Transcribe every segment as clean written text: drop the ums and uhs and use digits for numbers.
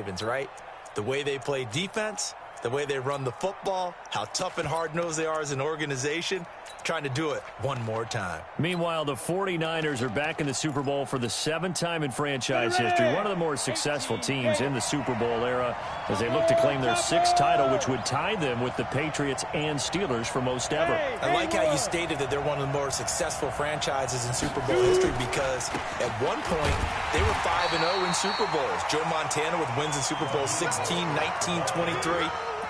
Ravens, right? The way they play defense, the way they run the football, how tough and hard-nosed they are as an organization, trying to do it one more time. Meanwhile, the 49ers are back in the Super Bowl for the 7th time in franchise history, one of the more successful teams in the Super Bowl era as they look to claim their 6th title, which would tie them with the Patriots and Steelers for most ever. I like how you stated that they're one of the more successful franchises in Super Bowl history because at one point they were 5-0 in Super Bowls. Joe Montana with wins in Super Bowl 16, 19, 23.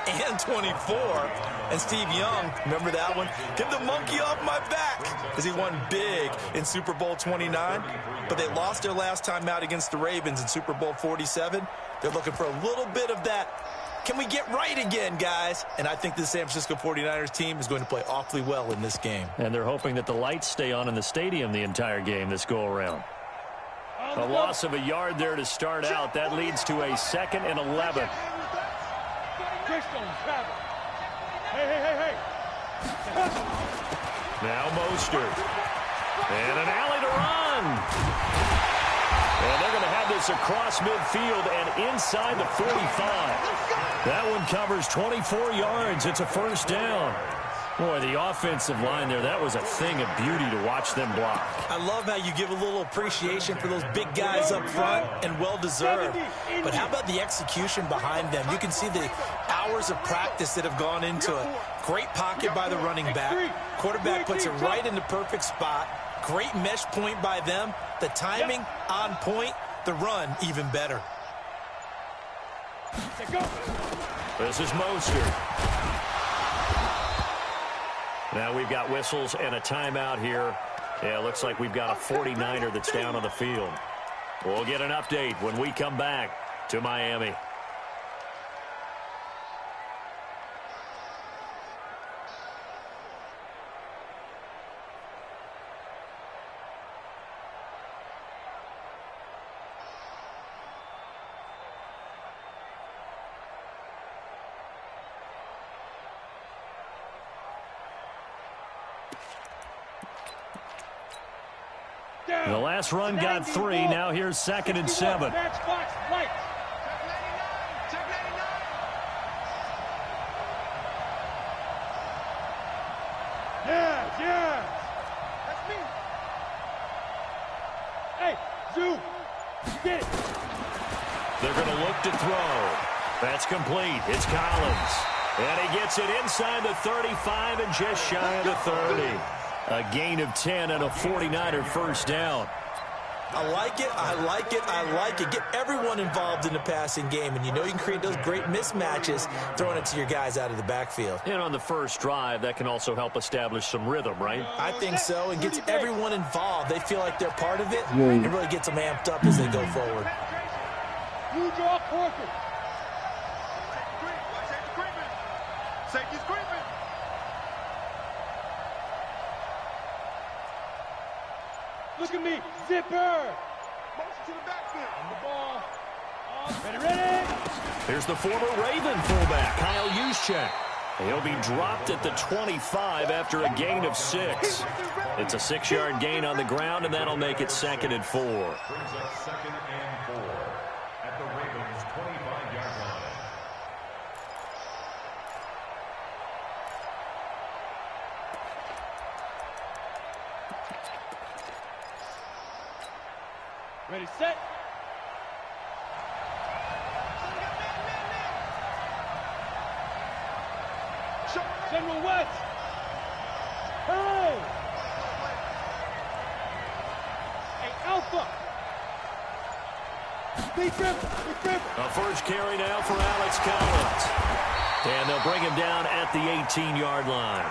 And 24. And Steve Young, remember that one? Get the monkey off my back as he won big in Super Bowl 29. But they lost their last time out against the Ravens in Super Bowl 47. They're looking for a little bit of that. Can we get right again, guys? And I think the San Francisco 49ers team is going to play awfully well in this game. And they're hoping that the lights stay on in the stadium the entire game this go-around. A loss of a yard there to start out. That leads to a 2nd and 11. Hey. Now Mostert. And an alley to run. And they're going to have this across midfield and inside the 45. That one covers 24 yards. It's a first down. Boy, the offensive line there, that was a thing of beauty to watch them block. I love how you give a little appreciation for those big guys up front, and well-deserved. But how about the execution behind them? You can see the hours of practice that have gone into it. Great pocket by the running back. Quarterback puts it right in the perfect spot. Great mesh point by them. The timing on point. The run even better. This is Mostert. Now we've got whistles and a timeout here. Yeah, it looks like we've got a 49er that's down on the field. We'll get an update when we come back to Miami. The last run got 3. Now here's 2nd and 7. Yeah. That's me. Hey, Zoo. Get it. They're going to look to throw. That's complete. It's Collins. And he gets it inside the 35 and just shy of the 30. A gain of 10 and a 49er first down. I like it. Get everyone involved in the passing game. And you know you can create those great mismatches throwing it to your guys out of the backfield. And on the first drive, that can also help establish some rhythm, right? I think so. It gets everyone involved. They feel like they're part of it. And really gets them amped up as they go forward. You draw Corker. Safety's creeping. Look at me, zipper. Motion to the backfield. On the ball. Ready. Here's the former Raven fullback, Kyle Juszczyk. He'll be dropped at the 25 after a gain of 6. It's a 6-yard gain on the ground, and that'll make it 2nd and 4. Brings up 2nd and 4 at the Ravens' 25-yard line. Ready, set. General West. Hey. Hey, Alpha. Big grip. A first carry now for Alex Collins. And they'll bring him down at the 18-yard line.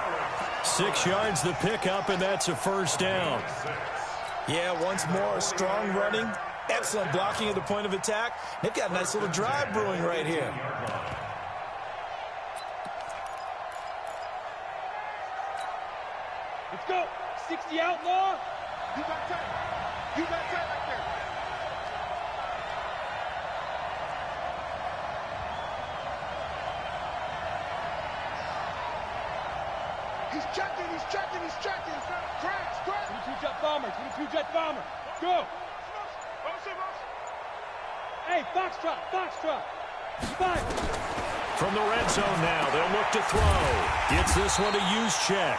6 yards the pickup, and that's a first down. Yeah, once more, strong running, excellent blocking at the point of attack. They've got a nice little drive brewing right here. Let's go. 60 outlaw. You got tight. Right there. He's checking. Crash. 22 jet bomber. Go. Hey, foxtrot, foxtrot. 5. From the red zone now, they'll look to throw. Gets this one to use check.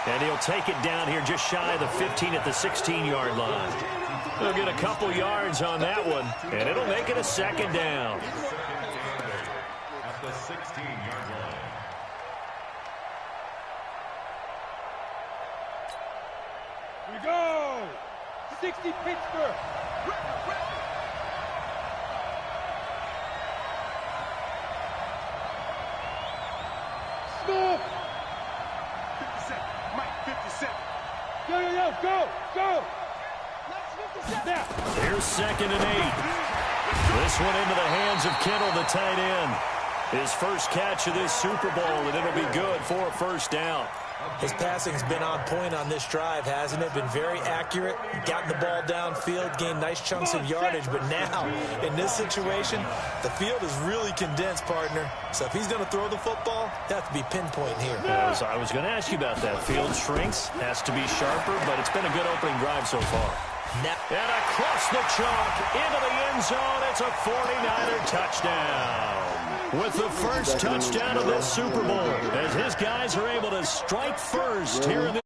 And he'll take it down here just shy of the 15 at the 16-yard line. They'll get a couple yards on that one, and it'll make it a second down. At the 16-yard line. Here we go. 60 Pittsburgh. Score. 57. Mike, 57. Yo, go, go. Now. Here's 2nd and 8. This one into the hands of Kittle, the tight end. His first catch of this Super Bowl, and it'll be good for a first down. His passing's been on point on this drive, hasn't it? Been very accurate, gotten the ball downfield, gained nice chunks of yardage, but now, in this situation, the field is really condensed, partner. So if he's going to throw the football, that has to be pinpoint here. I was going to ask you about that. Field shrinks, has to be sharper, but it's been a good opening drive so far. Now, and across the chalk, into the end zone, it's a 49er touchdown. With the first touchdown of this Super Bowl, as his guys are able to strike first here in the...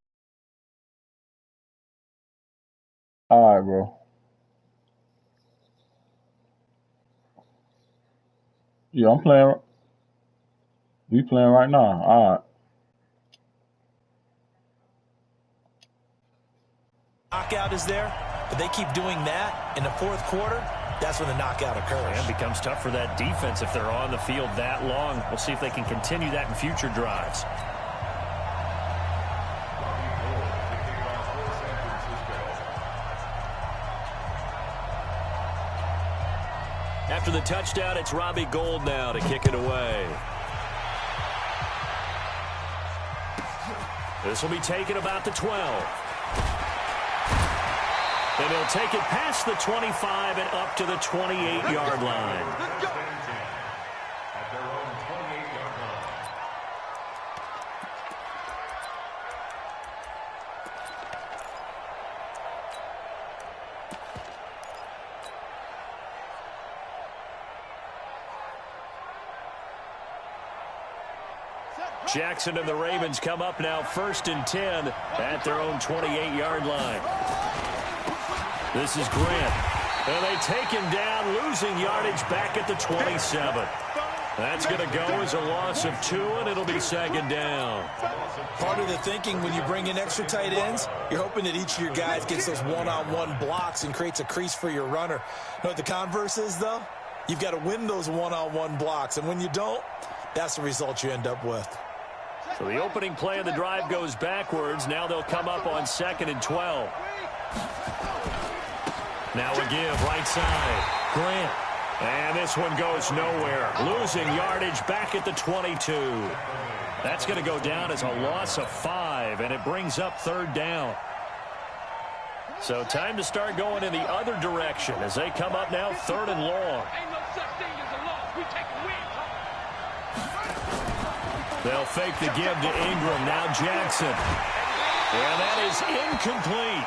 All right, bro. Yeah, I'm playing. We playing right now. All right. knockout is there, but they keep doing that in the fourth quarter. That's when the knockout occurs. And it becomes tough for that defense if they're on the field that long. We'll see if they can continue that in future drives. After the touchdown, it's Robbie Gould now to kick it away. This will be taken about the 12. And he'll take it past the 25 and up to the 28-yard line. At their own 28-yard line. Jackson and the Ravens come up now 1st and 10 at their own 28-yard line. This is Grant. And they take him down, losing yardage back at the 27. That's going to go as a loss of 2, and it'll be 2nd down. Part of the thinking when you bring in extra tight ends, you're hoping that each of your guys gets those one-on-one blocks and creates a crease for your runner. You know what the converse is, though? You've got to win those one-on-one blocks, and when you don't, that's the result you end up with. So the opening play of the drive goes backwards. Now they'll come up on 2nd and 12. Now a give, right side. Grant. And this one goes nowhere. Losing yardage back at the 22. That's going to go down as a loss of 5, and it brings up 3rd down. So time to start going in the other direction as they come up now 3rd and long. Ain't no such thing as a loss. We take a win. They'll fake the give to Ingram. Now Jackson. And that is incomplete.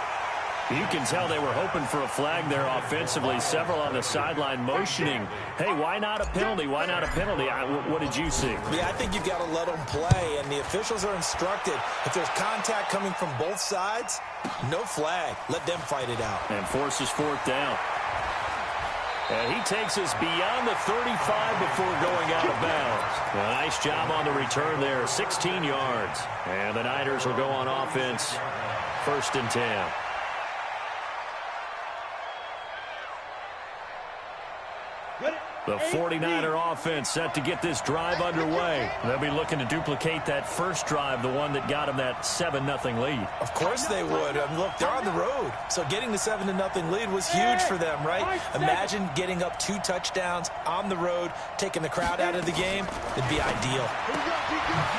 You can tell they were hoping for a flag there offensively. Several on the sideline motioning. Hey, why not a penalty? Why not a penalty? What did you see? Yeah, I think you've got to let them play, and the officials are instructed. If there's contact coming from both sides, no flag. Let them fight it out. And forces 4th down. And he takes us beyond the 35 before going out of bounds. A nice job on the return there, 16 yards. And the Niners will go on offense, 1st and 10. The 49er offense set to get this drive underway. They'll be looking to duplicate that first drive, the one that got them that 7-0 lead. Of course they would. Look, they're on the road. So getting the 7-0 lead was huge for them, right? Imagine getting up 2 touchdowns on the road, taking the crowd out of the game. It'd be ideal.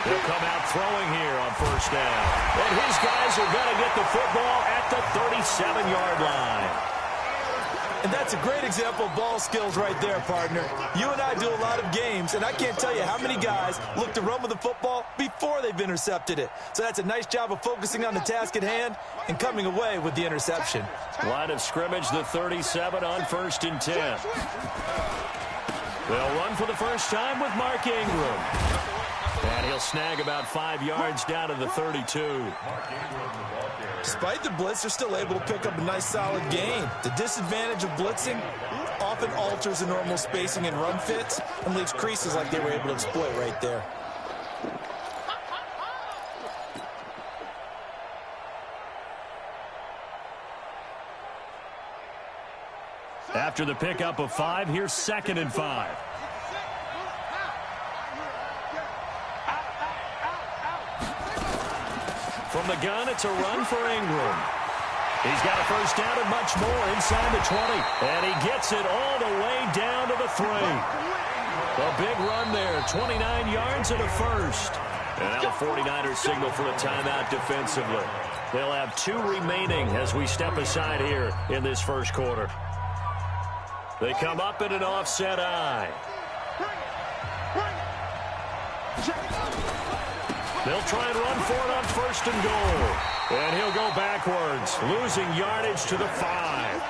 They'll come out throwing here on 1st down. And his guys are going to get the football at the 37-yard line. And that's a great example of ball skills right there, partner. You and I do a lot of games, and I can't tell you how many guys look to run with the football before they've intercepted it. So that's a nice job of focusing on the task at hand and coming away with the interception. Line of scrimmage, the 37 on 1st and 10. They'll run for the first time with Mark Ingram. And he'll snag about 5 yards down to the 32. Despite the blitz, they're still able to pick up a nice solid gain. The disadvantage of blitzing often alters the normal spacing and run fits and leaves creases like they were able to exploit right there. After the pickup of 5, here's 2nd and 5. From the gun, it's a run for Ingram. He's got a first down and much more inside the 20. And he gets it all the way down to the 3. A big run there, 29 yards and a first. And now the 49ers signal for a timeout defensively. They'll have 2 remaining as we step aside here in this first quarter. They come up in an offset eye. They'll try and run for it on 1st and goal. And he'll go backwards, losing yardage to the 5.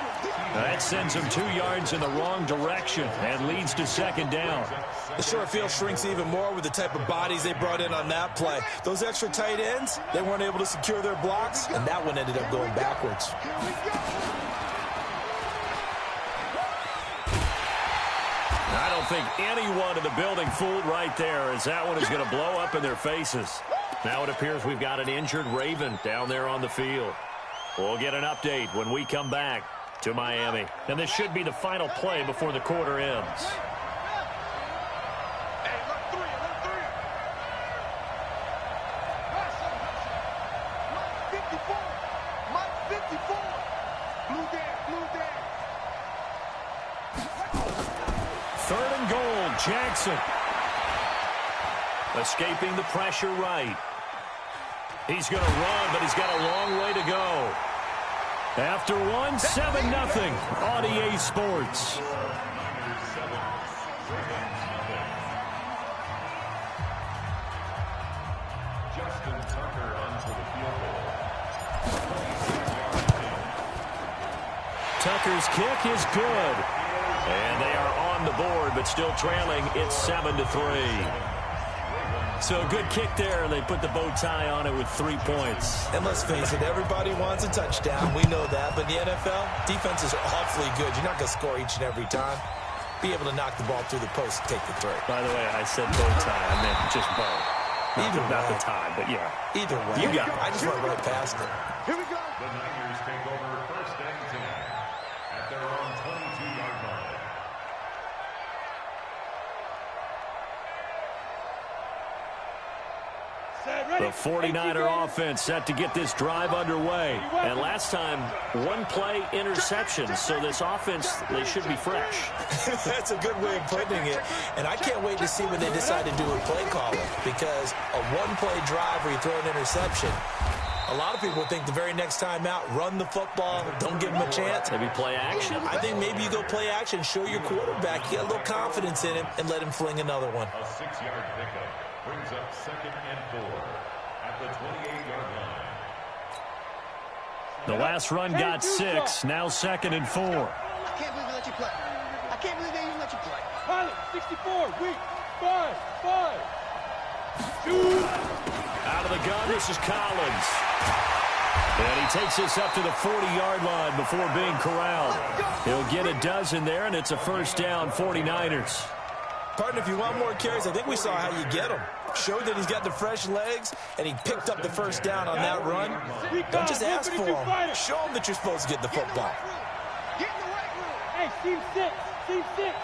That sends him 2 yards in the wrong direction and leads to 2nd down. The short field shrinks even more with the type of bodies they brought in on that play. Those extra tight ends, they weren't able to secure their blocks, and that one ended up going backwards. I don't think anyone in the building fooled right there, as that one is going to blow up in their faces. Now it appears we've got an injured Raven down there on the field. We'll get an update when we come back to Miami. And this should be the final play before the quarter ends. Jackson escaping the pressure right. He's going to run, but he's got a long way to go. After 1, 7-0 on EA Sports. Tucker's kick is good. And they are on the board, but still trailing. It's 7-3. So a good kick there. They put the bow tie on it with 3 points. And let's face it, everybody wants a touchdown. We know that. But in the NFL, defenses are awfully good. You're not going to score each and every time. Be able to knock the ball through the post and take the throw. By the way, I said bow tie. I meant just bow. Not the tie, but yeah. Either way. You got it. I just went right past it. Here we go. The Niners take over 1st and 10 at their own 22-yard line. The 49er offense set to get this drive underway. And last time, 1-play interception. So this offense, they should be fresh. That's a good way of putting it. And I can't wait to see what they decide to do with play calling. Because a 1-play drive where you throw an interception, a lot of people think the very next time out, run the football, don't give him a chance. Maybe play action? I think maybe you go play action, show your quarterback, you got a little confidence in him, and let him fling another one. A 6-yard pickup brings up 2nd and 4 at the 28-yard line. The last run got 6, now 2nd and 4. I can't believe they let you play. I can't believe they even let you play. Pilot, 64, weak, 5, 5. Out of the gun, this is Collins. And he takes this up to the 40-yard line before being corralled. He'll get a dozen there, and it's a first down, 49ers. Partner, if you want more carries, I think we saw how you get him. Showed that he's got the fresh legs, and he picked up the first down on that run. Don't just ask for him. Show him that you're supposed to get the football. Get in the right room. Hey, team 6, team 6.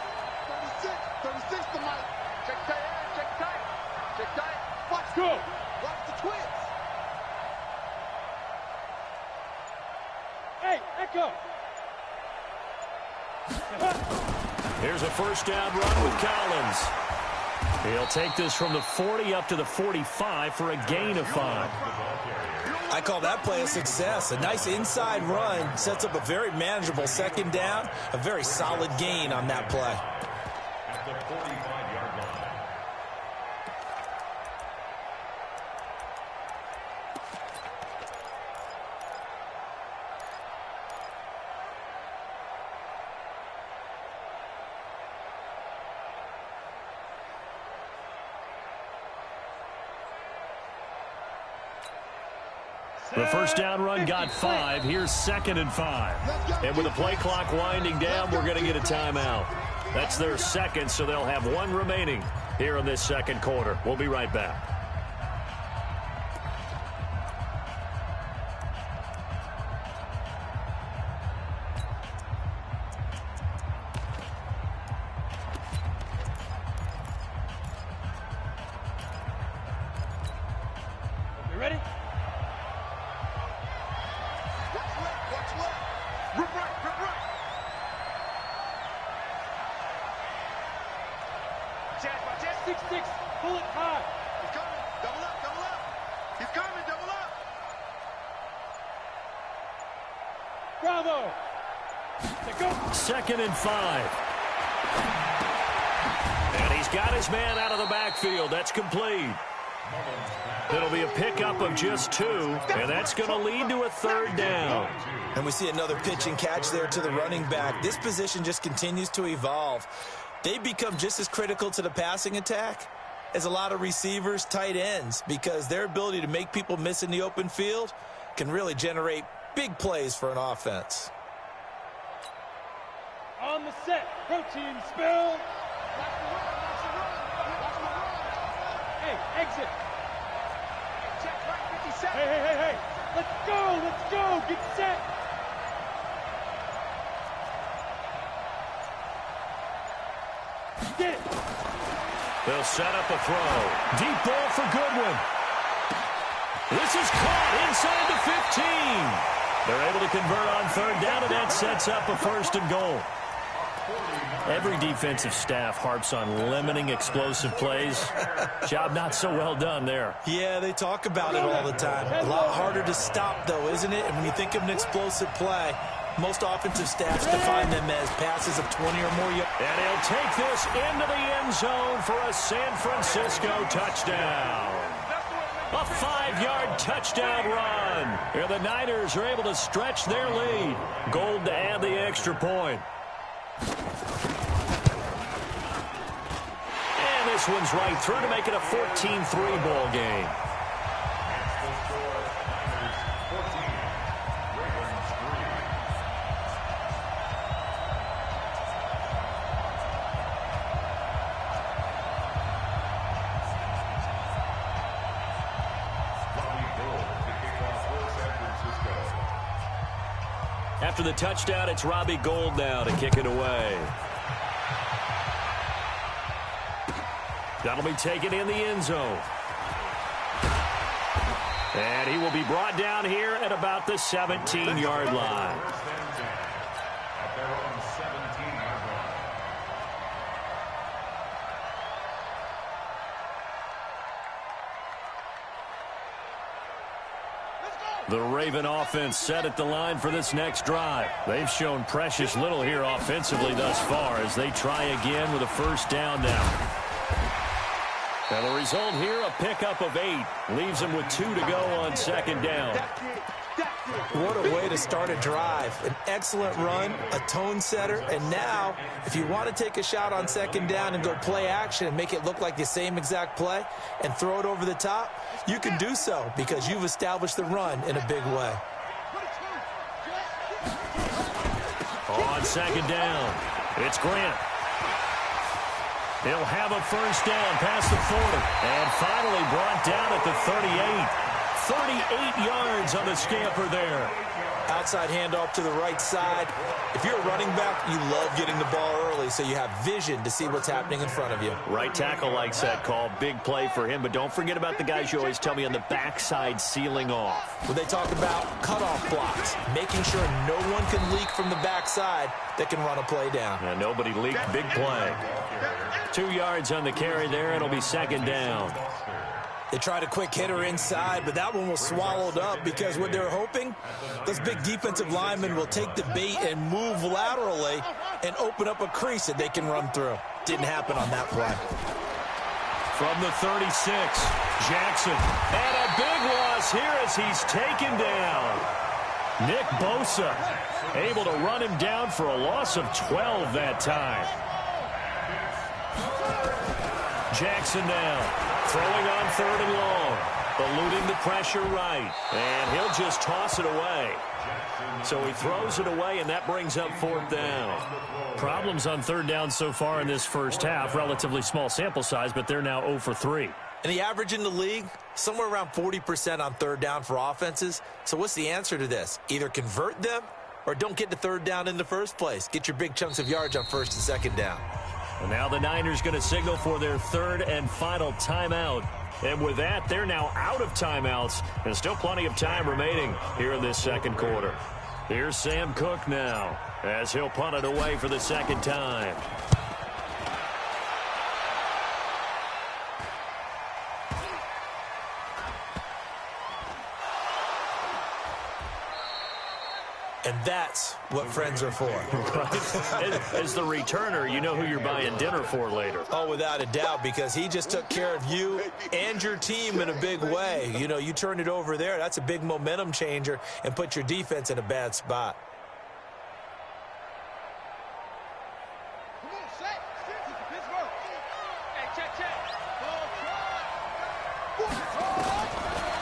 36 to Mike. Check tight, check tight. Check tight. Watch Go. Watch the twins. Hey, Echo. Here's a first down run with Collins. He'll take this from the 40 up to the 45 for a gain of 5. I call that play a success. A nice inside run sets up a very manageable second down, a very solid gain on that play. At the 45-yard line. The first down run got 5. Here's 2nd and 5. And with the play clock winding down, we're going to get a timeout. That's their second, so they'll have one remaining here in this second quarter. We'll be right back. You ready? Rip right. 6-6, pull it high. He's coming. Double up. He's coming, double up. Bravo. Let go. 2nd and 5. And he's got his man out of the backfield. That's complete. It'll be a pickup of just 2, and that's going to lead to a 3rd down. And we see another pitch and catch there to the running back. This position just continues to evolve. They become just as critical to the passing attack as a lot of receivers, tight ends, because their ability to make people miss in the open field can really generate big plays for an offense. On the set, protein spill. Hey, exit. Check right, 57. Hey. Let's go. Get set. Get it. They'll set up a throw. Deep ball for Goodwin. This is caught inside the 15. They're able to convert on 3rd down, and that sets up a 1st and goal. Every defensive staff harps on limiting explosive plays. Job not so well done there. Yeah, they talk about it all the time. A lot harder to stop, though, isn't it? And when you think of an explosive play, most offensive staffs define them as passes of 20 or more yards. And he'll take this into the end zone for a San Francisco touchdown. A 5-yard touchdown run. And the Niners are able to stretch their lead. Gold to add the extra point. And this one's right through to make it a 14-3 ball game. After the touchdown, it's Robbie Gould now to kick it away. That'll be taken in the end zone. And he will be brought down here at about the 17-yard line. At their own 17-yard line. The Raven offense set at the line for this next drive. They've shown precious little here offensively thus far as they try again with a 1st down now. And the result here, a pickup of 8. Leaves them with 2 to go on 2nd down. What a way to start a drive. An excellent run, a tone setter, and now, if you want to take a shot on 2nd down and go play action and make it look like the same exact play and throw it over the top, you can do so because you've established the run in a big way. On 2nd down, it's Grant. He'll have a 1st down past the 40. And finally brought down at the 38. 38 yards on the scamper there. Outside handoff to the right side. If you're a running back, you love getting the ball early so you have vision to see what's happening in front of you. Right tackle likes that call. Big play for him. But don't forget about the guys you always tell me on the backside sealing off. When they talk about cutoff blocks, making sure no one can leak from the backside that can run a play down. And nobody leaked. Big play. 2 yards on the carry there. It'll be 2nd down. They tried a quick hitter inside, but that one was swallowed up because what they're hoping, those big defensive linemen will take the bait and move laterally and open up a crease that they can run through. Didn't happen on that play. From the 36, Jackson. And a big loss here as he's taken down. Nick Bosa able to run him down for a loss of 12 that time. Jackson now. Throwing on 3rd and long. Eluding the pressure right. And he'll just toss it away. So he throws it away, and that brings up 4th down. Problems on 3rd down so far in this first half. Relatively small sample size, but they're now 0 for 3. And the average in the league, somewhere around 40% on 3rd down for offenses. So what's the answer to this? Either convert them or don't get to 3rd down in the first place. Get your big chunks of yards on 1st and 2nd down. And now the Niners going to signal for their 3rd and final timeout. And with that, they're now out of timeouts. And still plenty of time remaining here in this 2nd quarter. Here's Sam Cook now as he'll punt it away for the 2nd time. And that's what friends are for. Right? As the returner, you know who you're buying dinner for later. Oh, without a doubt, because he just took care of you and your team in a big way. You know, you turned it over there. That's a big momentum changer and put your defense in a bad spot. Come on, set. Pittsburgh. Hey, check.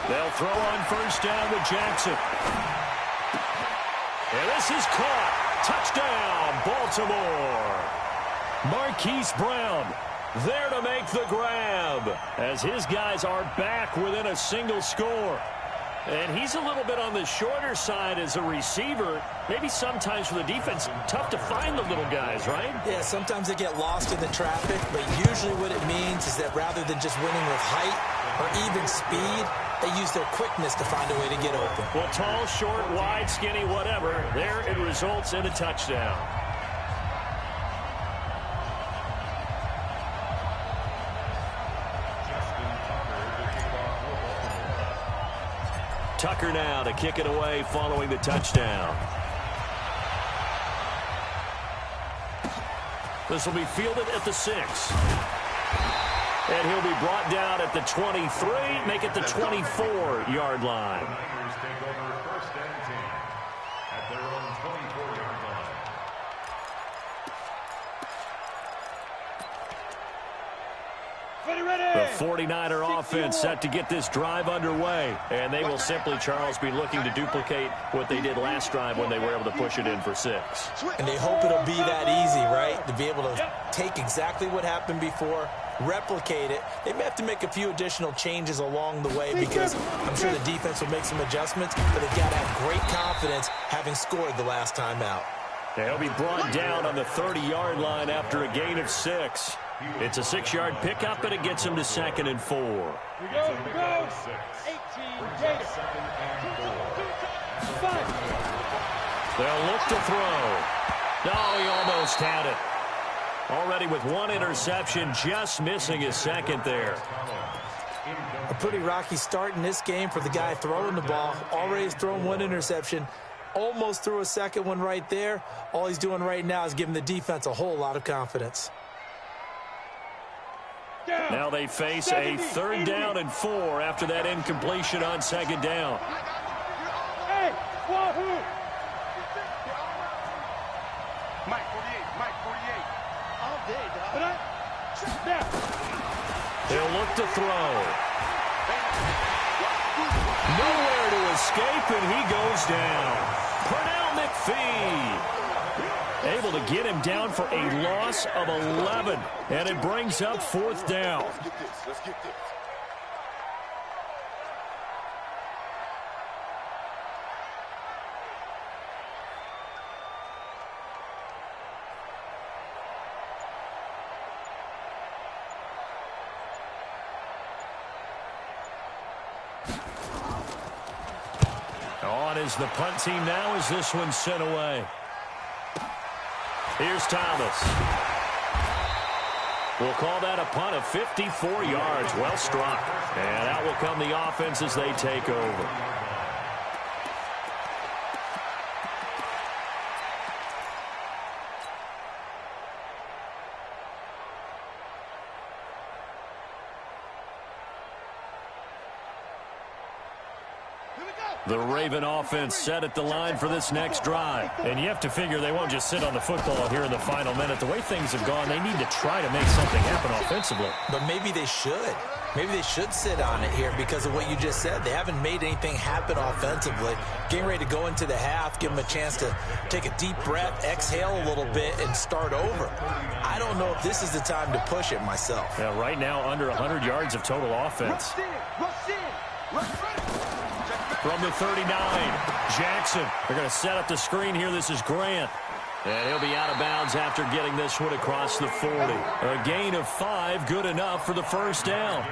They'll throw on 1st down with Jackson. And this is caught. Touchdown, Baltimore. Marquise Brown there to make the grab as his guys are back within a single score. And he's a little bit on the shorter side as a receiver. Maybe sometimes for the defense, tough to find the little guys, right? Yeah, sometimes they get lost in the traffic, but usually what it means is that rather than just winning with height or even speed, they use their quickness to find a way to get open. Well, tall, short, wide, skinny, whatever, there it results in a touchdown. Tucker now to kick it away following the touchdown. This will be fielded at the 6. And he'll be brought down at the 23, make it the 24-yard line. The Niners take over 1st and 10 at their own 24-yard line. The 49er offense set to get this drive underway. And they will simply, Charles, be looking to duplicate what they did last drive when they were able to push it in for 6. And they hope it'll be that easy, right? To be able to take exactly what happened before, replicate it. They may have to make a few additional changes along the way because I'm sure the defense will make some adjustments, but they've got to have great confidence having scored the last time out. They'll be brought down on the 30-yard line after a gain of 6. It's a 6-yard pickup, and it gets them to 2nd and 4. We go. 18, Dade. 5. They'll look to throw. No, he almost had it. Already with 1 interception, just missing his 2nd there. A pretty rocky start in this game for the guy throwing the ball. Already has thrown 1 interception. Almost threw a 2nd one right there. All he's doing right now is giving the defense a whole lot of confidence. Now they face a 3rd down and 4 after that incompletion on 2nd down. Hey, Wahoo! Mike 48. All day, dog. But now, They'll look to throw. Nowhere to escape, and he goes down. Pernell McPhee able to get him down for a loss of 11, and it brings up 4th down. Let's get this. On is the punt team now as this one's sent away. Here's Thomas. We'll call that a punt of 54 yards. Well struck. And out will come the offense as they take over. The Raven offense set at the line for this next drive. And you have to figure they won't just sit on the football here in the final minute. The way things have gone, they need to try to make something happen offensively. But maybe they should. Maybe they should sit on it here because of what you just said. They haven't made anything happen offensively. Getting ready to go into the half, give them a chance to take a deep breath, exhale a little bit, and start over. I don't know if this is the time to push it myself. Yeah, right now, under 100 yards of total offense. From the 39, Jackson. They're going to set up the screen here. This is Grant. And he'll be out of bounds after getting this one across the 40. A gain of 5, good enough for the first down.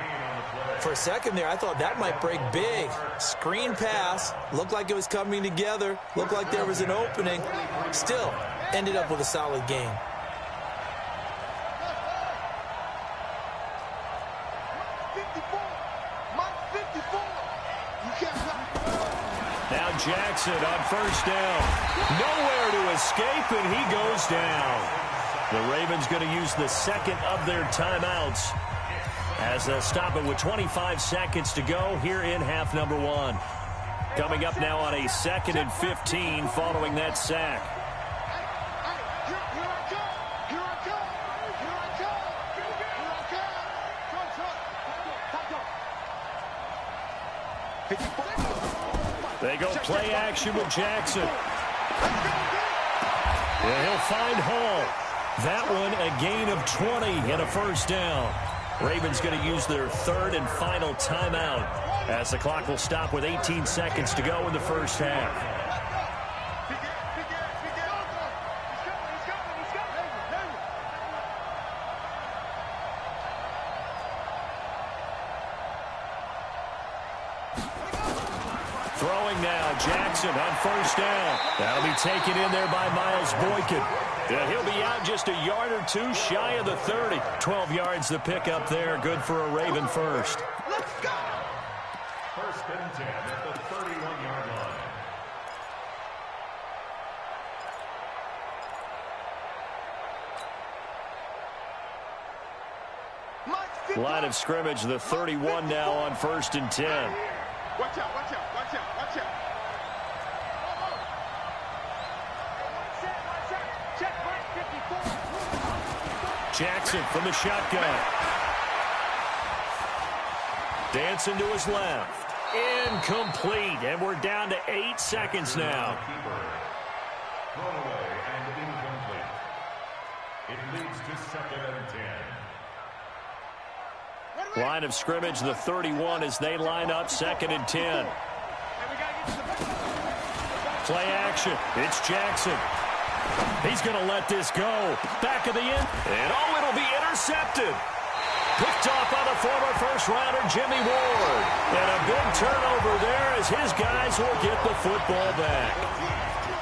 For a second there, I thought that might break big. Screen pass. Looked like it was coming together. Looked like there was an opening. Still, ended up with a solid gain. Now Jackson on first down. Nowhere to escape, and he goes down. The Ravens going to use the second of their timeouts as they'll stop it with 25 seconds to go here in half number 1. Coming up now on a 2nd and 15 following that sack. They go play action with Jackson. Yeah, he'll find Hall. That one a gain of 20 and a first down. Ravens going to use their 3rd and final timeout as the clock will stop with 18 seconds to go in the first half. Throwing now, Jackson on first down. That'll be taken in there by Miles Boykin. Yeah, he'll be out just a yard or two shy of the 30. 12 yards the pick up there. Good for a Raven first. Let's go! 1st and 10 at the 31-yard line. Line of scrimmage, the 31 now on 1st and 10. Watch out, watch out, watch out, watch out. Jackson from the shotgun. Dancing to his left. Incomplete, and we're down to 8 seconds now. Thrown away and incomplete. It leads to 2nd and 10. Line of scrimmage, the 31 as they line up 2nd and 10. Play action. It's Jackson. He's going to let this go. Back of the end. And oh, it'll be intercepted. Picked off by the former first-rounder Jimmy Ward. And a big turnover there as his guys will get the football back.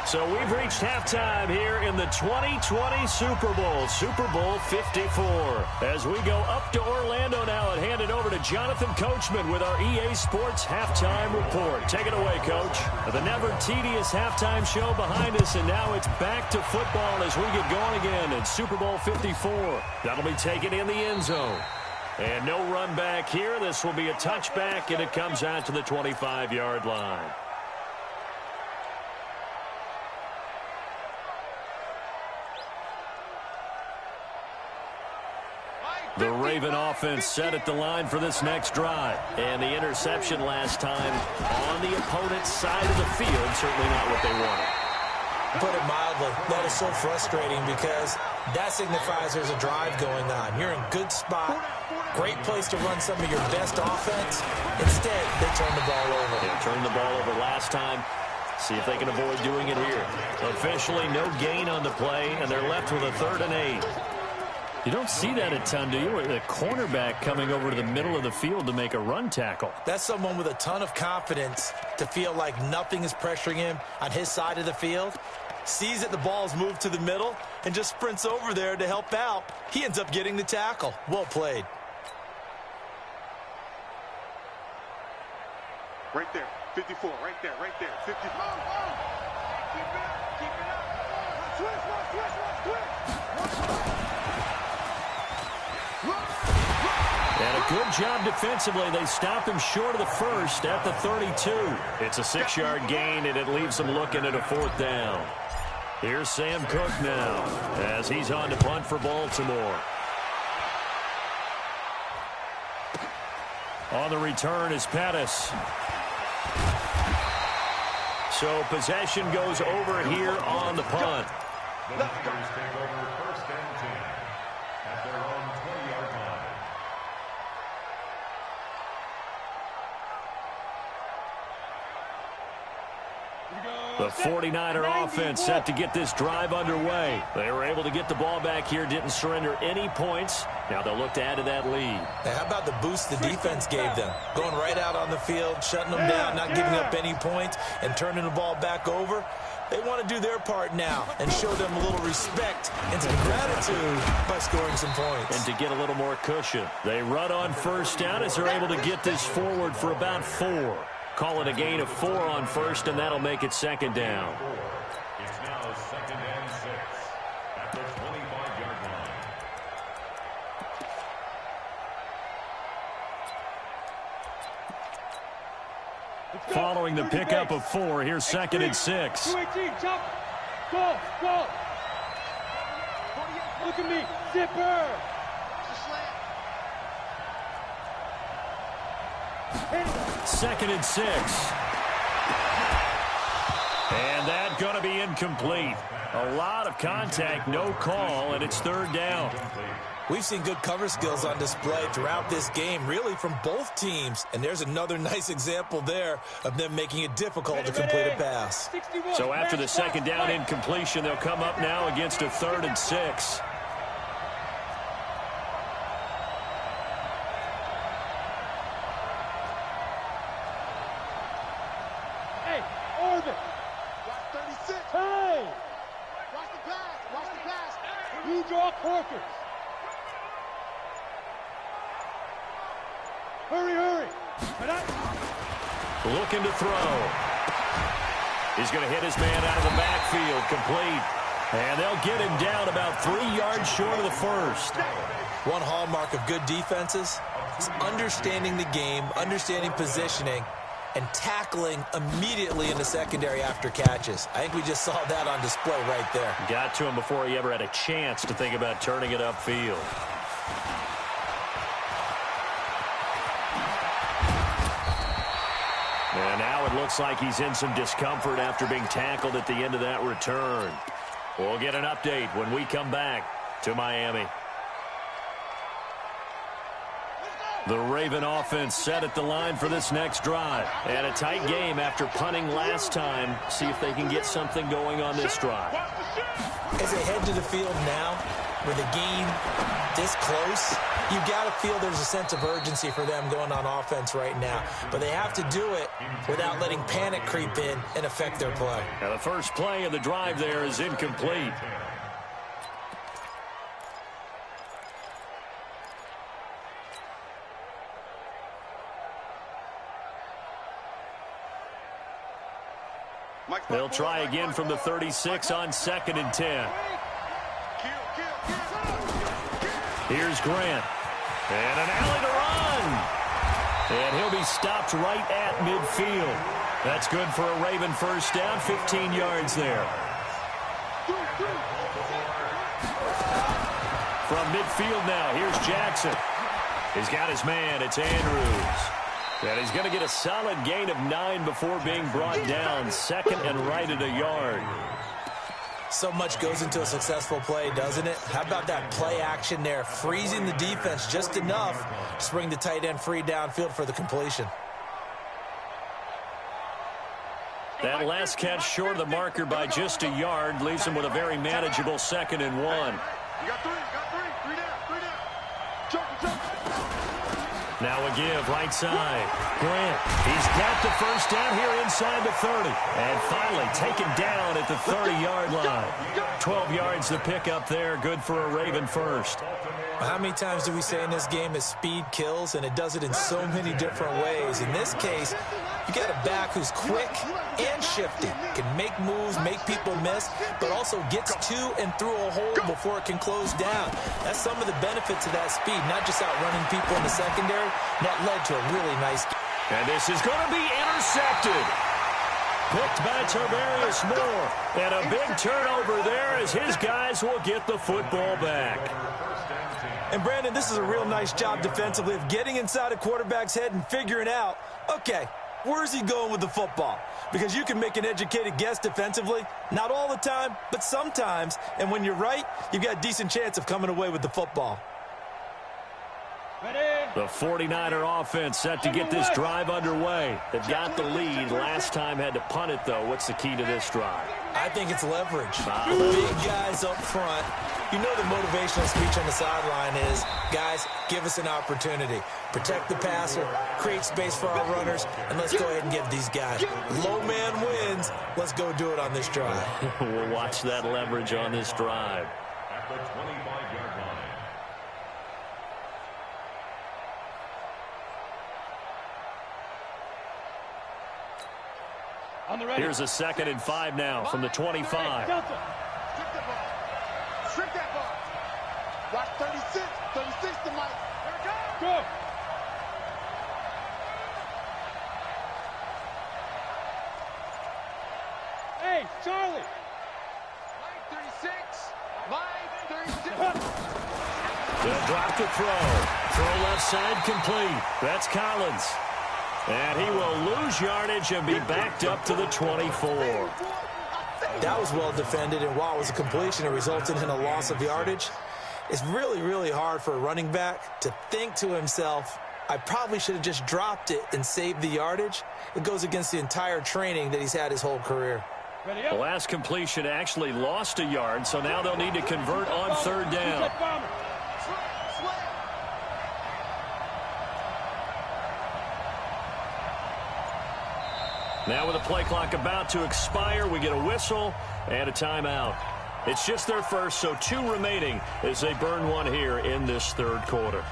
So we've reached halftime here in the 2020 Super Bowl, Super Bowl 54. As we go up to Orlando now and hand it over to Jonathan Coachman with our EA Sports Halftime Report. Take it away, Coach. The never tedious halftime show behind us, and now it's back to football as we get going again in Super Bowl 54. That'll be taken in the end zone. And no run back here. This will be a touchback, and it comes out to the 25-yard line. The Raven offense set at the line for this next drive. And the interception last time on the opponent's side of the field, certainly not what they wanted. Put it mildly, that is so frustrating because that signifies there's a drive going on. You're in good spot, great place to run some of your best offense. Instead, they turn the ball over. They turned the ball over last time. See if they can avoid doing it here. Officially, no gain on the play, and they're left with a 3rd and 8. You don't see that a ton, do you? With a cornerback coming over to the middle of the field to make a run tackle. That's someone with a ton of confidence to feel like nothing is pressuring him on his side of the field. sees that the ball's moved to the middle, and just sprints over there to help out. He ends up getting the tackle. Well played. Right there, 54, right there, 54. Keep it up. Switch. And a good job defensively. They stop him short of the first at the 32. It's a 6-yard gain, and it leaves them looking at a 4th down. Here's Sam Cook now as he's on to punt for Baltimore. On the return is Pettis. So possession goes over here on the punt. The Niners take over 1st and 10 at their own 20-yard line. The 49er offense set to get this drive underway. They were able to get the ball back here, didn't surrender any points. Now they'll look to add to that lead. Now, how about the boost the defense gave them? Going right out on the field, shutting them down, not giving up any points, and turning the ball back over. They want to do their part now and show them a little respect and some gratitude by scoring some points. And to get a little more cushion. They run on 1st down as they're able to get this forward for about 4. Call it a gain of 4 on 1st, and that'll make it 2nd down. It's now 2nd and 6 at the 25-yard line. Following the pickup of 4, here's 2nd and 6. 218, jump. Go. Look at me. Zipper. 2nd and 6. And that's going to be incomplete. A lot of contact, no call, and it's 3rd down. We've seen good cover skills on display throughout this game, really from both teams. And there's another nice example there of them making it difficult to complete a pass. So after the 2nd down incompletion, they'll come up now against a 3rd and 6. Hey, Orbit. Watch 36. Hey. Watch the pass. You draw corkers. Hurry. Looking to throw. He's going to hit his man out of the backfield, complete. And they'll get him down about 3 yards short of the first. One hallmark of good defenses is understanding the game, understanding positioning, and tackling immediately in the secondary after catches. I think we just saw that on display right there. Got to him before he ever had a chance to think about turning it upfield. And now it looks like he's in some discomfort after being tackled at the end of that return. We'll get an update when we come back to Miami. The Raven offense set at the line for this next drive. And a tight game after punting last time. See if they can get something going on this drive. As they head to the field now, with a game this close, you got to feel there's a sense of urgency for them going on offense right now. But they have to do it without letting panic creep in and affect their play. Now the first play of the drive there is incomplete. They'll try again from the 36 on 2nd and 10. Here's Grant. And an alley to run. And he'll be stopped right at midfield. That's good for a Raven first down, 15 yards there. From midfield now, here's Jackson. He's got his man, it's Andrews. And he's going to get a solid gain of 9 before being brought down. 2nd and right at a yard. So much goes into a successful play, doesn't it? How about that play action there, freezing the defense just enough to bring the tight end free downfield for the completion. That last catch short of the marker by just a yard leaves him with a very manageable 2nd and 1. You got three. 3 down. Jump. Now a give right side. Grant, he's got the first down here inside the 30. And finally taken down at the 30-yard line. 12 yards to pick up there. Good for a Raven first. How many times do we say in this game that speed kills, and it does it in so many different ways? In this case, you got a back who's quick and shifty, can make moves, make people miss, but also gets to and through a hole before it can close down. That's some of the benefits of that speed, not just outrunning people in the secondary. That led to a really nice game. And this is going to be intercepted. Picked by Tarvarius Moore. And a big turnover there as his guys will get the football back. And, Brandon, this is a real nice job defensively of getting inside a quarterback's head and figuring out, okay, where's he going with the football? Because you can make an educated guess defensively. Not all the time, but sometimes. And when you're right, you've got a decent chance of coming away with the football. The 49er offense set to get this drive underway. They've got the lead. Last time had to punt it, though. What's the key to this drive? I think it's leverage. Big guys up front. You know the motivational speech on the sideline is, guys, give us an opportunity. Protect the passer, create space for our runners, and let's go ahead and give these guys. Low man wins. Let's go do it on this drive. We'll watch that leverage on this drive. At the 25-yard line. Here's a 2nd and 5 now from the 25. Shrink that ball. Watch 36. 36 to Mike. Go. Hey, Charlie. Mike 36. Mike 36. They'll drop to throw. Throw left side complete. That's Collins. And he will lose yardage and be backed up to the 24. That was well defended, and while it was a completion, it resulted in a loss of yardage. It's really, really hard for a running back to think to himself, I probably should have just dropped it and saved the yardage. It goes against the entire training that he's had his whole career. The last completion actually lost a yard, so now they'll need to convert on 3rd down. Now with the play clock about to expire, we get a whistle and a timeout. It's just their first, so 2 remaining as they burn one here in this 3rd quarter.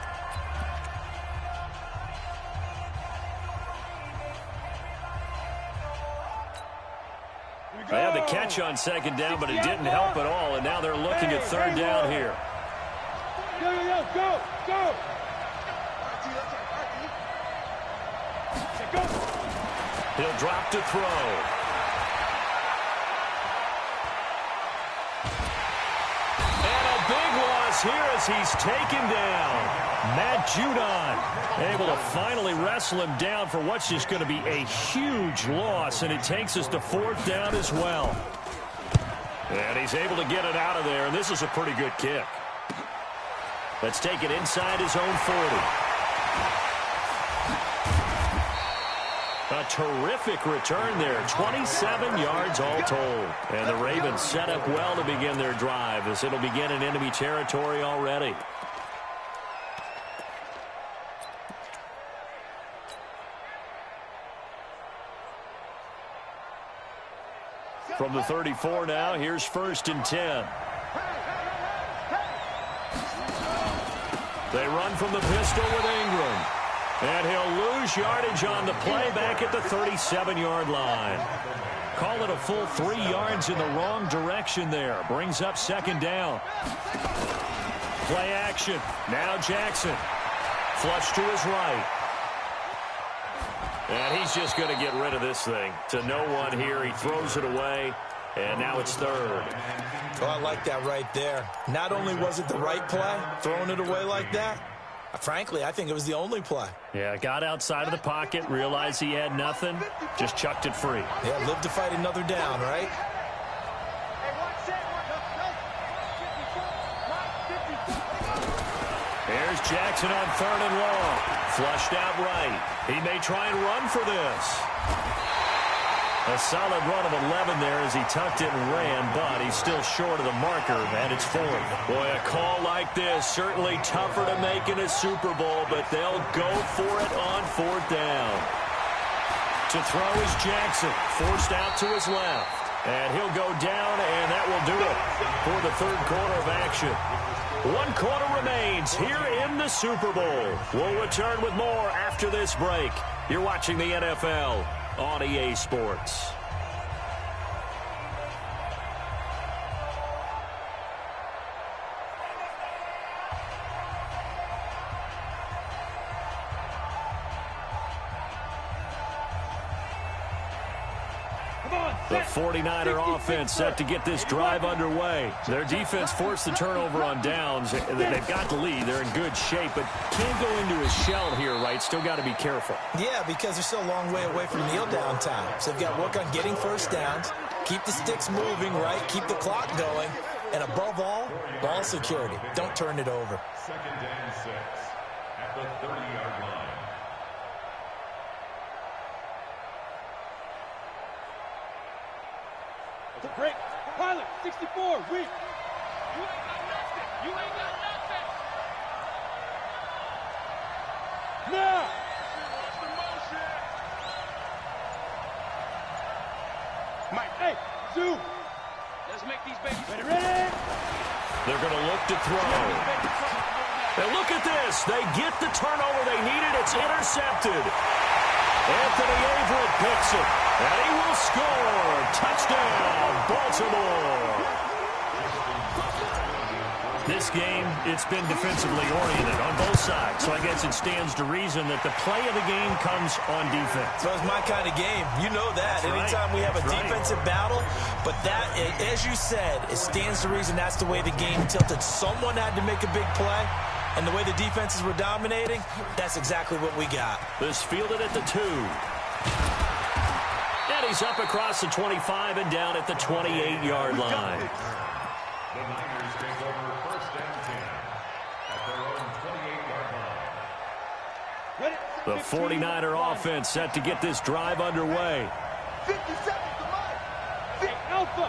They had the catch on 2nd down, but it didn't help at all, and now they're looking at 3rd down here. Go. He'll drop to throw. And a big loss here as he's taken down. Matt Judon able to finally wrestle him down for what's just going to be a huge loss, and it takes us to 4th down as well. And he's able to get it out of there, and this is a pretty good kick. Let's take it inside his own 40. A terrific return there. 27 yards all told. And the Ravens set up well to begin their drive as it'll begin in enemy territory already. From the 34 now, here's 1st and 10. They run from the pistol with Ingram. And he'll lose yardage on the play back at the 37-yard line. Call it a full 3 yards in the wrong direction there. Brings up 2nd down. Play action. Now Jackson. Flush to his right. And he's just going to get rid of this thing. To no one here. He throws it away. And now it's 3rd. Oh, I like that right there. Not only was it the right play, throwing it away like that, frankly, I think it was the only play. Yeah, got outside of the pocket, realized he had nothing, just chucked it free. Yeah, live to fight another down, right? Here's Jackson on 3rd and long. Flushed out right. He may try and run for this. A solid run of 11 there as he tucked it and ran, but he's still short of the marker, and it's 4. Boy, a call like this, certainly tougher to make in a Super Bowl, but they'll go for it on 4th down. To throw is Jackson, forced out to his left. And he'll go down, and that will do it for the 3rd quarter of action. 1 quarter remains here in the Super Bowl. We'll return with more after this break. You're watching the NFL on EA Sports. The 49er offense set to get this drive underway. Their defense forced the turnover on downs. They've got the lead. They're in good shape, but can't go into a shell here, right? Still got to be careful. Yeah, because they're still a long way away from kneel down time. So they've got to work on getting first downs, keep the sticks moving, right? Keep the clock going. And above all, ball security. Don't turn it over. 2nd and 6 at the 30-yard line. The break. Pilot, 64, weak. You ain't got nothing. You ain't got nothing. Now. Watch the motion. Mike, hey, zoom. Let's make these babies. Ready? They're going to look to throw. And look at this. They get the turnover they needed. It's intercepted. Anthony Averett picks it, and he will score. Touchdown, Baltimore. This game, it's been defensively oriented on both sides, so I guess it stands to reason that the play of the game comes on defense. So it's my kind of game. You know that. That's Anytime right. we have a That's defensive battle, but that, as you said, it stands to reason that's the way the game tilted. Someone had to make a big play. And the way the defenses were dominating, that's exactly what we got. This fielded at the 2. And he's up across the 25 and down at the 28-yard line. The Niners take over 1st and 10 at their own 28-yard line. The 49er offense set to get this drive underway. 50 seconds to Mike. Hey, Alpha.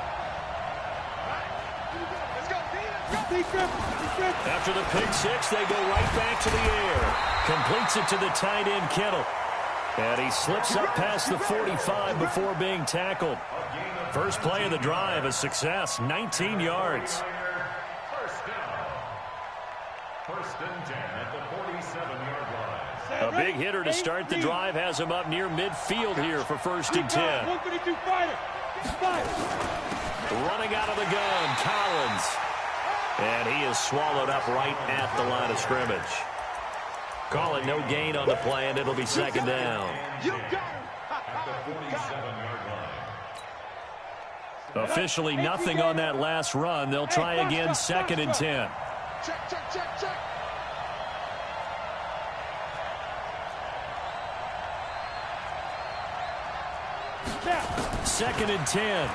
Let's go, After the pick 6, they go right back to the air. Completes it to the tight end, Kittle. And he slips up past the 45 before being tackled. First play of the drive, a success, 19 yards. First down. 1st and 10 at the 47-yard line. A big hitter to start the drive has him up near midfield here for 1st and 10. 132 fighter. Running out of the gun, Collins. And he is swallowed up right at the line of scrimmage. Call it no gain on the play, and it'll be 2nd down. You got him. At the 47-yard line. Officially nothing on that last run. They'll try again, 2nd and 10. Check, check, check, check. Second and 10.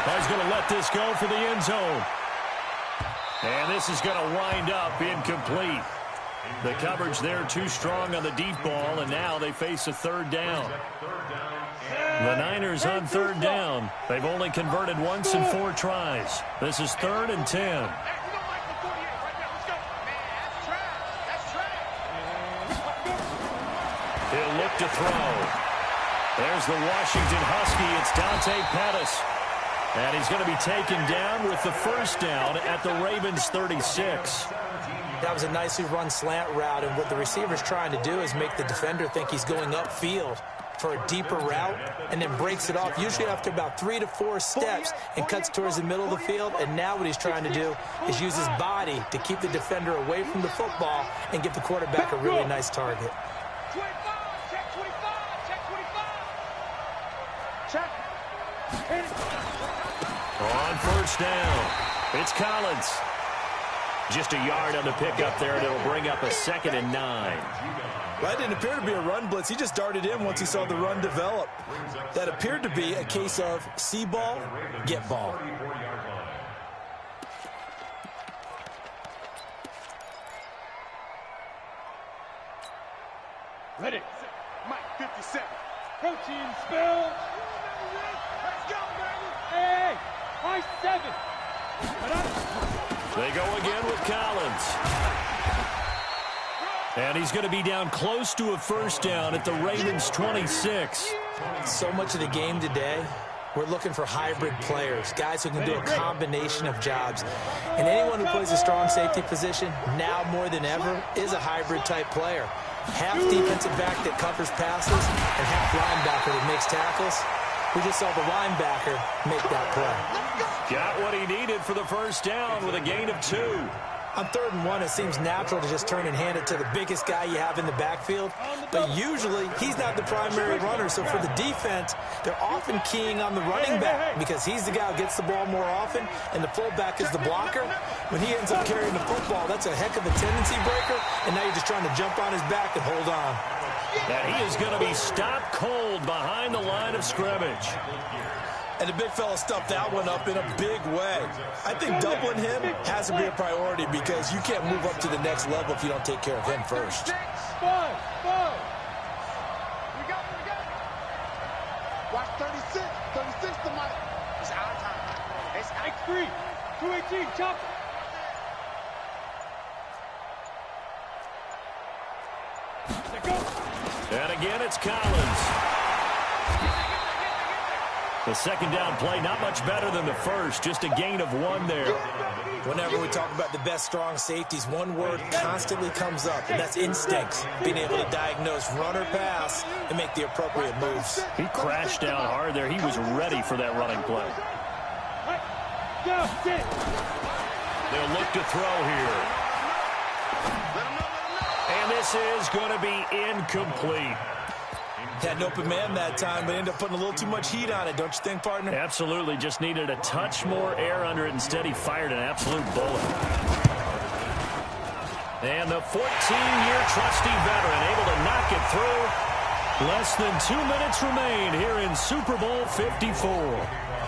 He's going to let this go for the end zone. And this is going to wind up incomplete. The coverage there too strong on the deep ball, and now they face a 3rd down. The Niners on 3rd down. They've only converted once in 4 tries. This is 3rd and 10. He'll look to throw. There's the Washington Husky. It's Dante Pettis. And he's going to be taken down with the 1st down at the Ravens 36. That was a nicely run slant route, and what the receiver's trying to do is make the defender think he's going upfield for a deeper route and then breaks it off, usually after about 3 to 4 steps, and cuts towards the middle of the field. And now what he's trying to do is use his body to keep the defender away from the football and give the quarterback a really nice target. 25, check 25, check 25. Check. On 1st down, it's Collins. Just a yard on the pickup there, and it'll bring up a 2nd and 9. That didn't appear to be a run blitz. He just darted in once he saw the run develop. That appeared to be a case of see ball, get ball. Ready. Mike, 57. Protein spill. Let's go, baby. Hey, high 7. They go again with Collins. And he's going to be down close to a first down at the Ravens' 26. So much of the game today, we're looking for hybrid players, guys who can do a combination of jobs. And anyone who plays a strong safety position, now more than ever, is a hybrid-type player. Half defensive back that covers passes and half linebacker that makes tackles. We just saw the linebacker make that play. Got what he needed for the first down with a gain of 2. On 3rd and 1, it seems natural to just turn and hand it to the biggest guy you have in the backfield. But usually, he's not the primary runner. So for the defense, they're often keying on the running back because he's the guy who gets the ball more often, and the fullback is the blocker. When he ends up carrying the football, that's a heck of a tendency breaker, and now you're just trying to jump on his back and hold on. And he is going to be stopped cold behind the line of scrimmage. And the big fella stuffed that one up in a big way. I think doubling him has to be a priority because you can't move up to the next level if you don't take care of him first. 5. We go. Watch 36. 36 to Mike. It's our time. It's X3. 218. Chop. Let go. And again, it's Collins. The second down play, not much better than the first, just a gain of 1 there. Whenever we talk about the best strong safeties, one word constantly comes up, and that's instincts. Being able to diagnose run or pass and make the appropriate moves. He crashed down hard there. He was ready for that running play. They'll look to throw here. And this is going to be incomplete. Had an open man that time, but ended up putting a little too much heat on it, don't you think, partner? Absolutely. Just needed a touch more air under it. Instead, he fired an absolute bullet. And the 14-year trusty veteran able to knock it through. Less than 2 minutes remain here in Super Bowl 54.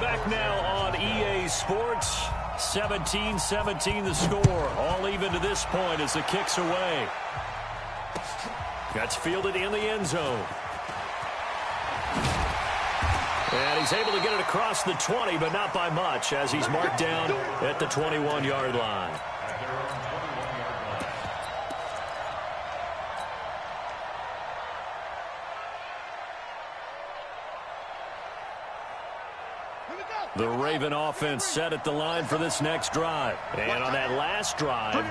Back now on EA Sports. 17-17 the score. All even to this point as the kick's away. That's fielded in the end zone. And he's able to get it across the 20, but not by much, as he's marked down at the 21-yard line. The Raven offense set at the line for this next drive. And on that last drive,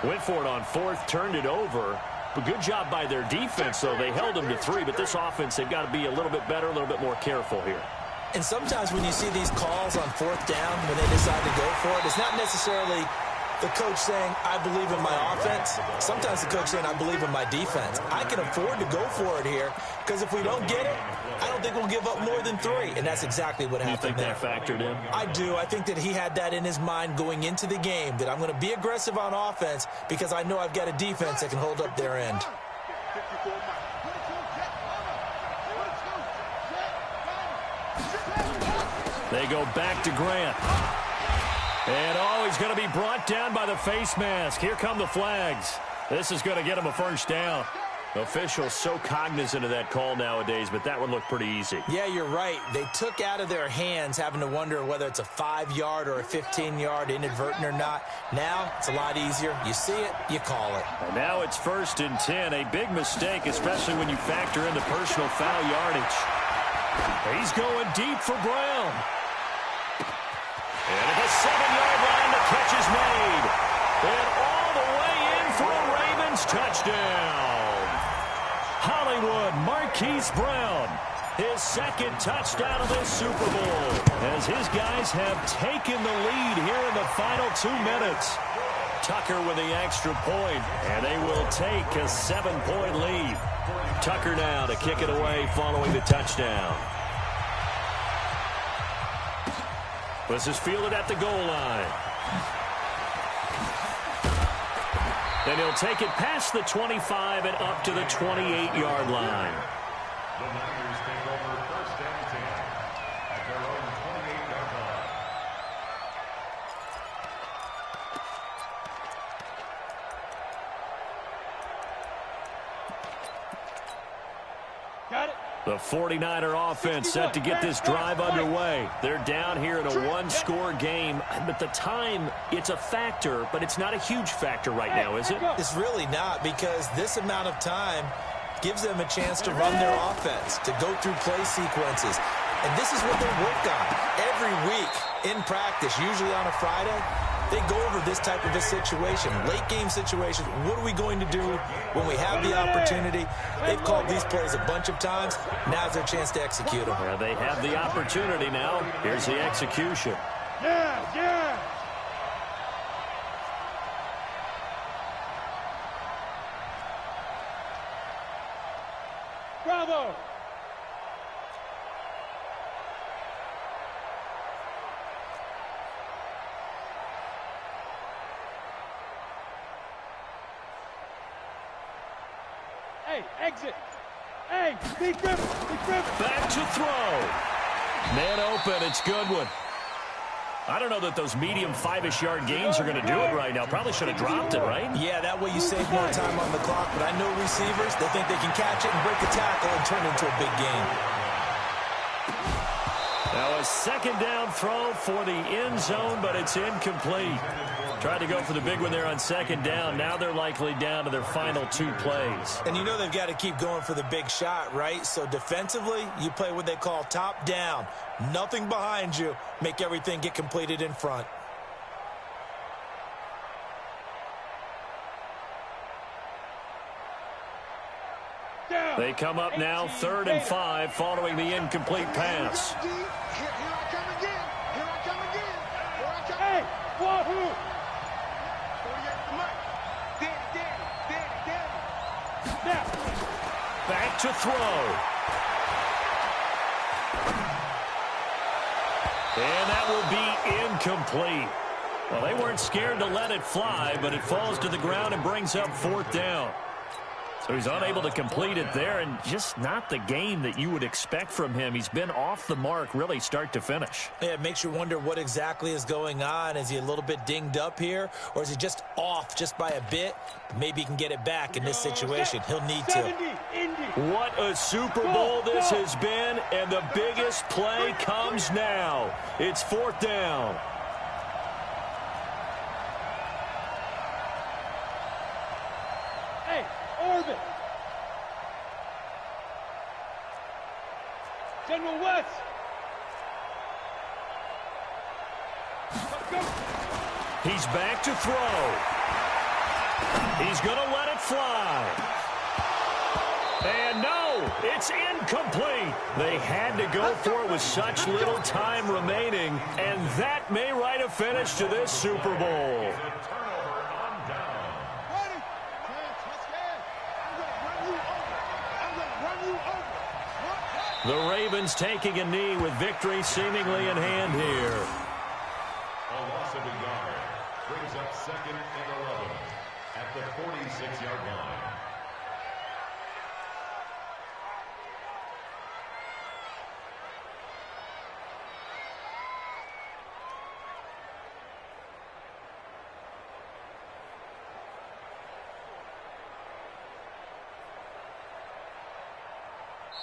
went for it on 4th, turned it over. But good job by their defense, though. They held them to 3, but this offense, they've got to be a little bit better, a little bit more careful here. And sometimes when you see these calls on 4th down, when they decide to go for it, it's not necessarily the coach saying, I believe in my offense. Sometimes the coach saying, I believe in my defense. I can afford to go for it here, because if we don't get it, I don't think we'll give up more than 3. And that's exactly what happened there. You think that factored in? I do. I think that he had that in his mind going into the game, that I'm going to be aggressive on offense because I know I've got a defense that can hold up their end. They go back to Grant. And, oh, he's going to be brought down by the face mask. Here come the flags. This is going to get him a first down. Officials so cognizant of that call nowadays, but that one looked pretty easy. Yeah, you're right. They took out of their hands having to wonder whether it's a 5-yard or a 15-yard inadvertent or not. Now it's a lot easier. You see it, you call it. And now it's 1st and 10. A big mistake, especially when you factor in the personal foul yardage. He's going deep for Brown. And at the 7-yard line, the catch is made. And all the way in for a Ravens touchdown. Hollywood Marquise Brown, his 2nd touchdown of this Super Bowl, as his guys have taken the lead here in the final 2 minutes. Tucker with the extra point, and they will take a 7-point lead. Tucker now to kick it away following the touchdown. This is fielded at the goal line. Then he'll take it past the 25 and up to the 28-yard line. The Niners take over 1st and 10 at their own 28-yard line. Got it. The 49er offense set to get this drive underway. They're down here in a one-score game, but the time, it's a factor, but it's not a huge factor right now, is it? It's really not, because this amount of time gives them a chance to run their offense, to go through play sequences. And this is what they work on every week in practice, usually on a Friday. They go over this type of a situation, late game situation. What are we going to do when we have the opportunity? They've called these plays a bunch of times. Now's their chance to execute them. Yeah, they have the opportunity now. Here's the execution. Yeah. Bravo. Hey, exit. Hey, big grip. Back to throw. Man open, it's Goodwin. I don't know that those medium 5-ish yard gains are going to do it right now. Probably should have dropped it, right? Yeah, that way you save more time on the clock. But I know receivers, they think they can catch it and break a tackle and turn it into a big game. Now a second down throw for the end zone, but it's incomplete. Tried to go for the big one there on second down. Now they're likely down to their final 2 plays. And you know they've got to keep going for the big shot, right? So defensively, you play what they call top down. Nothing behind you. Make everything get completed in front. They come up now 3rd and 5 following the incomplete pass. Here I come again. Hey, wahoo. 48 to Mike. Daddy. Now. Back to throw. And that will be incomplete. Well, they weren't scared to let it fly, but it falls to the ground and brings up 4th down. So he's unable to complete it there, and just not the game that you would expect from him. He's been off the mark really start to finish. Yeah, it makes you wonder what exactly is going on. Is he a little bit dinged up here, or is he just off just by a bit? Maybe he can get it back in this situation. He'll need to. What a Super Bowl this has been, and the biggest play comes now. It's 4th down. Hey, orbit. General West. Let's go. He's back to throw. He's going to let it fly. And no, it's incomplete. They had to go for it with such little time remaining, and that may write a finish to this Super Bowl. The Ravens taking a knee with victory seemingly in hand here. A loss of a yard brings up 2nd and 11 at the 46-yard line.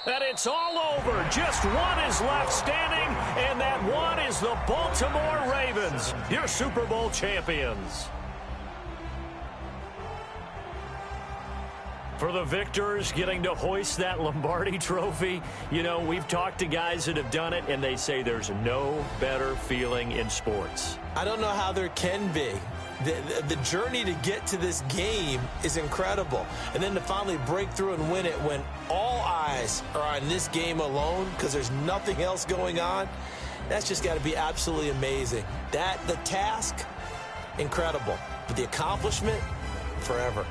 And it's all over. Just one is left standing, and that one is the Baltimore Ravens, your Super Bowl champions. For the victors, getting to hoist that Lombardi trophy, you know, we've talked to guys that have done it, and they say there's no better feeling in sports. I don't know how there can be. The journey to get to this game is incredible. And then to finally break through and win it when all eyes are on this game alone because there's nothing else going on, that's just got to be absolutely amazing. The task, incredible. But the accomplishment, forever.